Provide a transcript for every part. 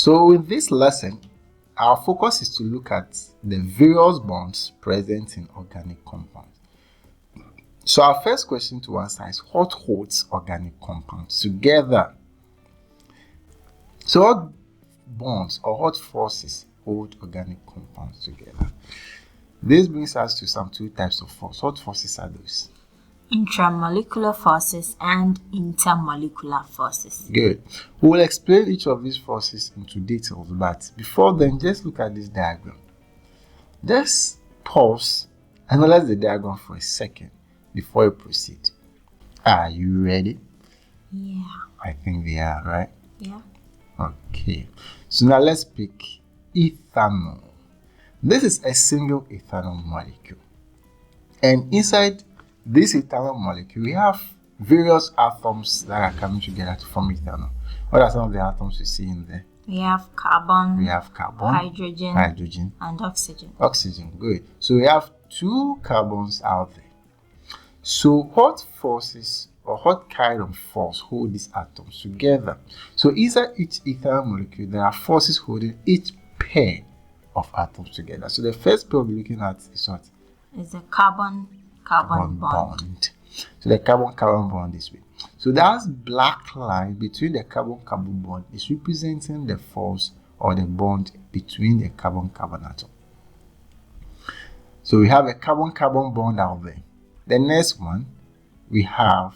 So in this lesson, our focus is to look at the various bonds present in organic compounds. So our first question to answer is, what holds organic compounds together? So what bonds or what forces hold organic compounds together? This brings us to some two types of force. What forces are those? Intramolecular forces and intermolecular forces. Good. We will explain each of these forces into details, but before then, just look at this diagram. Just pause, analyze the diagram for a second before you proceed. Are you ready? Yeah. I think we are, right? Yeah. Okay. So now let's pick ethanol. This is a single ethanol molecule. And inside this ethanol molecule, we have various atoms that are coming together to form ethanol. What are some of the atoms you see in there? We have carbon, hydrogen, and oxygen. Oxygen, good. So we have two carbons out there. So what forces or what kind of force hold these atoms together? So inside each ethanol molecule, there are forces holding each pair of atoms together. So the first pair we'll be looking at is what? Is the carbon-carbon bond. So the carbon-carbon bond this way. So that black line between the carbon-carbon bond is representing the force or the bond between the carbon-carbon atom. So we have a carbon-carbon bond out there. The next one, we have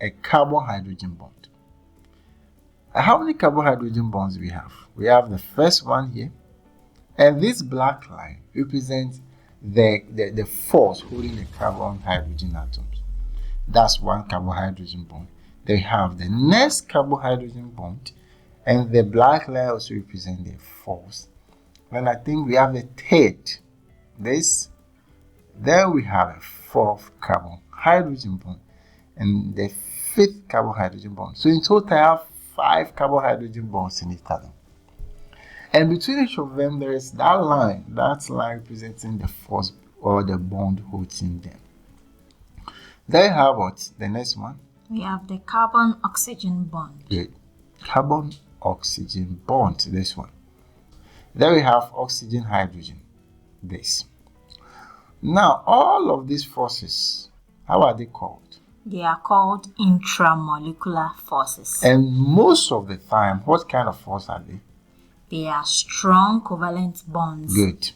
a carbon-hydrogen bond. How many carbon-hydrogen bonds we have? We have the first one here. And this black line represents the force holding the carbon-hydrogen atoms. That's one carbon-hydrogen bond. They have the next carbon-hydrogen bond, and the black line also represents the force. Then I think we have the third. Then we have a fourth carbon-hydrogen bond, and the fifth carbon-hydrogen bond. So in total, I have 5 carbon-hydrogen bonds in ethanol. And between each of them, there is that line representing the force or the bond holding them. Then you have what? The next one? We have the carbon-oxygen bond. Good. Carbon-oxygen bond, this one. Then we have oxygen-hydrogen, this. Now, all of these forces, how are they called? They are called intramolecular forces. And most of the time, what kind of force are they? They are strong covalent bonds. Good.